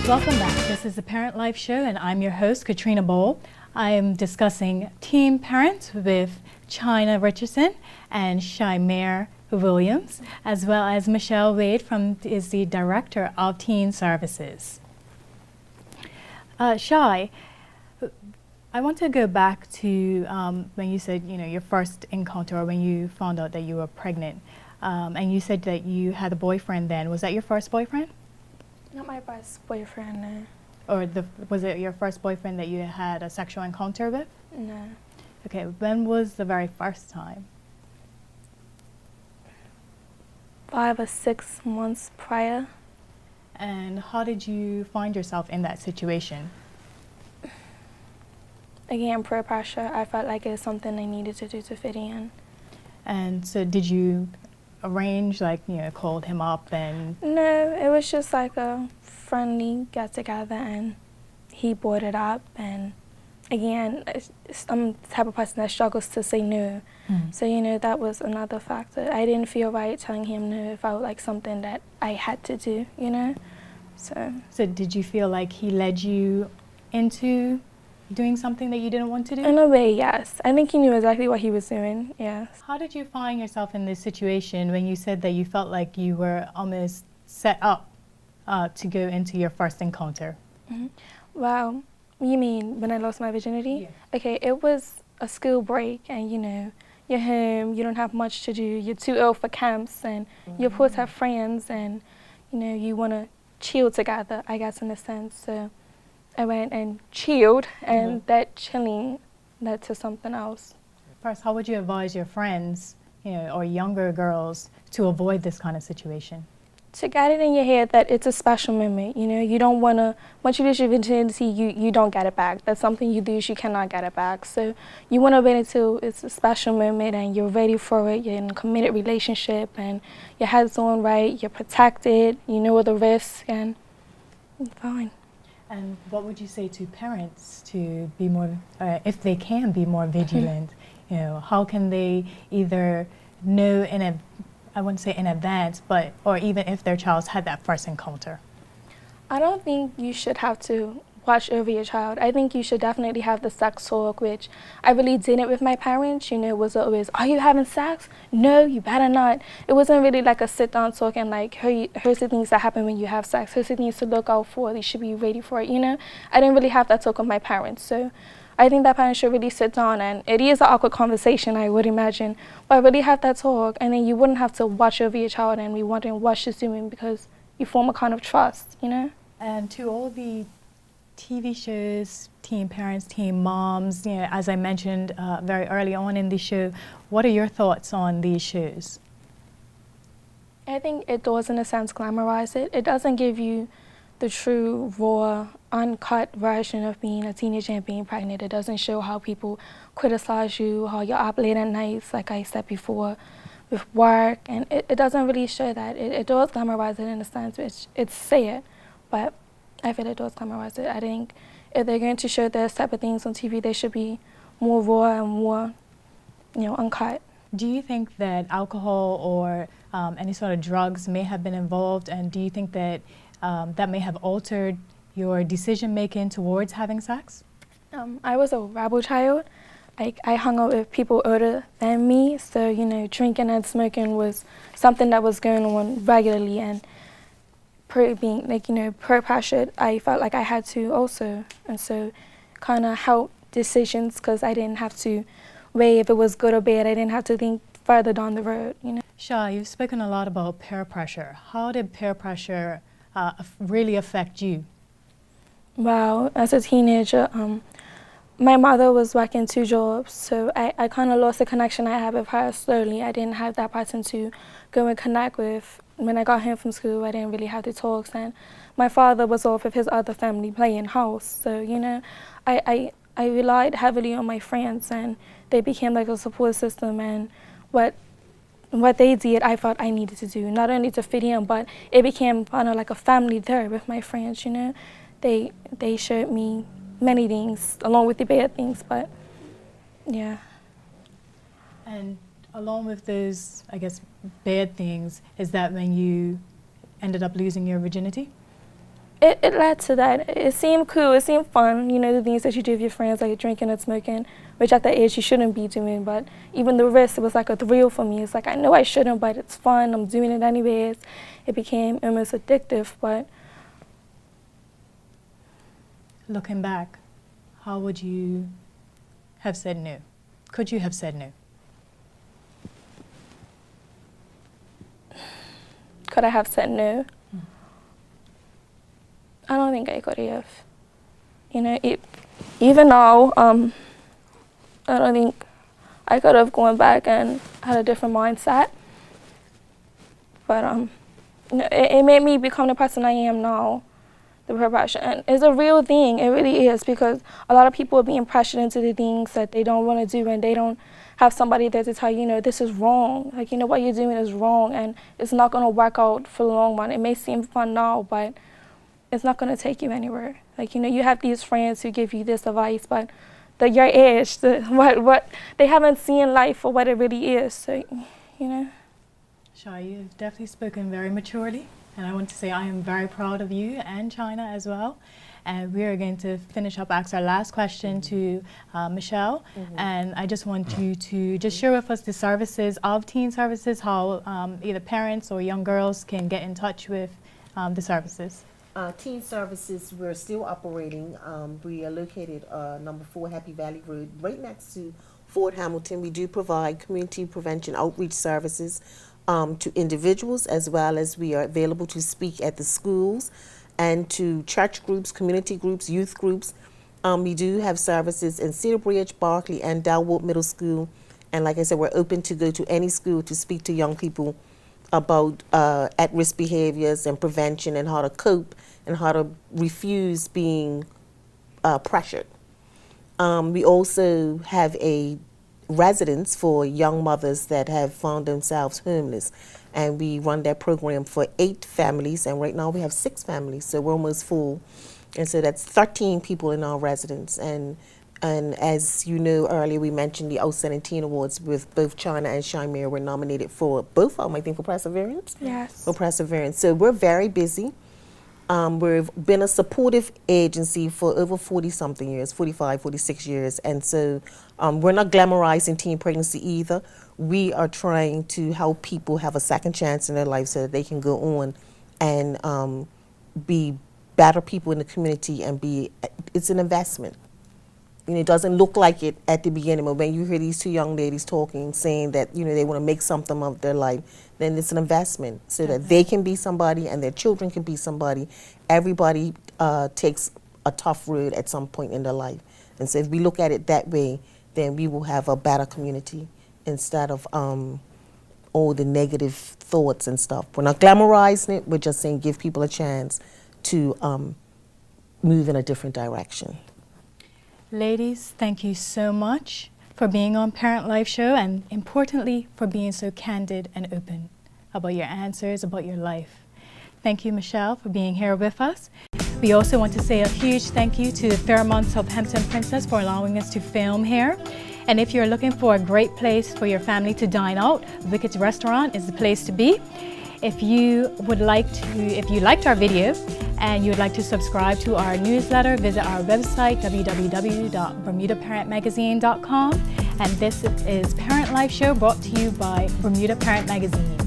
Welcome back. This is the Parent Life Show, and I'm your host, Katrina Bowl. I am discussing teen parents with China Richardson and Shaimir Williams, as well as Michelle Wade, is the Director of Teen Services. Shai, I want to go back to when you said, your first encounter, or when you found out that you were pregnant, and you said that you had a boyfriend then. Was that your first boyfriend? Not my first boyfriend, no. Or was it your first boyfriend that you had a sexual encounter with? No. Okay, when was the very first time? 5 or 6 months prior. And how did you find yourself in that situation? Again, peer pressure. I felt like it was something I needed to do to fit in. And so did you arrange, called him up and... No, it was just like a friendly get-together, and he brought it up. And again, I'm the type of person that struggles to say no. So, that was another factor. I didn't feel right telling him no. It felt like something that I had to do, So did you feel like he led you into doing something that you didn't want to do? In a way, yes. I think he knew exactly what he was doing, yes. How did you find yourself in this situation when you said that you felt like you were almost set up to go into your first encounter? Well, you mean when I lost my virginity? Yeah. Okay, it was a school break, and you're home, you don't have much to do, you're too ill for camps, and you're supposed to have friends, and you want to chill together, I guess, in a sense. So I went and chilled, and that chilling led to something else. First, how would you advise your friends, or younger girls, to avoid this kind of situation? To get it in your head that it's a special moment. You don't want to, once you lose your virginity, you don't get it back. That's something you lose, you cannot get it back. So you want to wait until it's a special moment and you're ready for it, you're in a committed relationship, and your head's on right, you're protected, you know the risks, and fine. And what would you say to parents to be more, if they can be more vigilant? How can they either know I wouldn't say in advance, or even if their child's had that first encounter? I don't think you should have to watch over your child. I think you should definitely have the sex talk, which I really didn't with my parents. Was always, are you having sex? No, you better not. It wasn't really like a sit-down talk and like, here's the things that happen when you have sex. Here's the things to look out for. You should be ready for it, I didn't really have that talk with my parents. So I think that parents should really sit down, and it is an awkward conversation, I would imagine, but really have that talk, and then you wouldn't have to watch over your child and be wondering what she's doing, because you form a kind of trust, And to all the TV shows, teen parents, teen moms, as I mentioned very early on in the show, what are your thoughts on these shows? I think it does, in a sense, glamorize it. It doesn't give you the true, raw, uncut version of being a teenager and being pregnant. It doesn't show how people criticize you, how you're up late at nights, like I said before, with work, and it doesn't really show that. It does glamorize it in a sense, which it's sad, but I feel it does glamorize it. I think if they're going to show those type of things on TV, they should be more raw and more, uncut. Do you think that alcohol or any sort of drugs may have been involved, and do you think that that may have altered your decision-making towards having sex? I was a rebel child. I hung out with people older than me, so, drinking and smoking was something that was going on regularly, and being, peer pressured, I felt like I had to also, and so kind of helped decisions, because I didn't have to weigh if it was good or bad. I didn't have to think further down the road, Shai, you've spoken a lot about peer pressure. How did peer pressure really affect you? Well, as a teenager, my mother was working 2 jobs, so I kind of lost the connection I had with her slowly. I didn't have that person to go and connect with. When I got home from school, I didn't really have the talks, and my father was off with his other family playing house. So, I relied heavily on my friends, and they became like a support system, and what they did, I felt I needed to do, not only to fit in, but it became kind of like a family there with my friends, They showed me many things, along with the bad things, but yeah. And along with those, I guess, bad things, is that when you ended up losing your virginity? it led to that. It seemed cool, it seemed fun, you know, the things that you do with your friends, like drinking and smoking, which at that age you shouldn't be doing, but even the risk, it was like a thrill for me. It's like, I know I shouldn't, but it's fun, I'm doing it anyways. It became almost addictive, but... Looking back, how would you have said no? Could you have said no? Could I have said no? I don't think I could have. You know, even now, I don't think I could have gone back and had a different mindset. But you know, it made me become the person I am now. The progression is a real thing. It really is, because a lot of people are being pressured into the things that they don't want to do, and they don't have somebody there to tell you, you know, this is wrong. Like, you know, what you're doing is wrong, and it's not going to work out for the long run. It may seem fun now, but it's not going to take you anywhere. Like, you know, you have these friends who give you this advice, but your age, what they haven't seen life for what it really is. So, you know. Shai, you've definitely spoken very maturely. And I want to say I am very proud of you and China as well. And we are going to finish up, ask our last question to Michelle. And I just want you to just share with us the services of Teen Services, how either parents or young girls can get in touch with the services. Teen Services, we're still operating. We are located number 4 Happy Valley Road, right next to Fort Hamilton. We do provide community prevention outreach services to individuals, as well as we are available to speak at the schools and to church groups, community groups, youth groups. We do have services in Cedar Bridge, Barkley, and Dalwood Middle School. And like I said, we're open to go to any school to speak to young people about at-risk behaviors and prevention, and how to cope and how to refuse being pressured. We also have a residence for young mothers that have found themselves homeless, and we run that program for 8 families, and right now we have 6 families, so we're almost full, and so that's 13 people in our residence. And as you know, earlier we mentioned the Outstanding Teen Awards with both China and Shaimir were nominated for both of them, I think, for Perseverance. Yes. For Perseverance. So we're very busy. We've been a supportive agency for over 40-something years, 45, 46 years, and so we're not glamorizing teen pregnancy either. We are trying to help people have a second chance in their life so that they can go on and be better people in the community, and it's an investment. You know, it doesn't look like it at the beginning, but when you hear these 2 young ladies talking, saying that, you know, they want to make something of their life, then it's an investment so that they can be somebody and their children can be somebody. Everybody takes a tough road at some point in their life. And so if we look at it that way, then we will have a better community instead of all the negative thoughts and stuff. We're not glamorizing it, we're just saying give people a chance to move in a different direction. Ladies, thank you so much for being on Parent Life Show, and importantly, for being so candid and open about your answers, about your life. Thank you, Michelle, for being here with us. We also want to say a huge thank you to the Fairmont Southampton Princess for allowing us to film here. And if you're looking for a great place for your family to dine out, Wicked's Restaurant is the place to be. If you liked our video and you would like to subscribe to our newsletter, visit our website, www.bermudaparentmagazine.com. And this is Parent Life Show, brought to you by Bermuda Parent Magazine.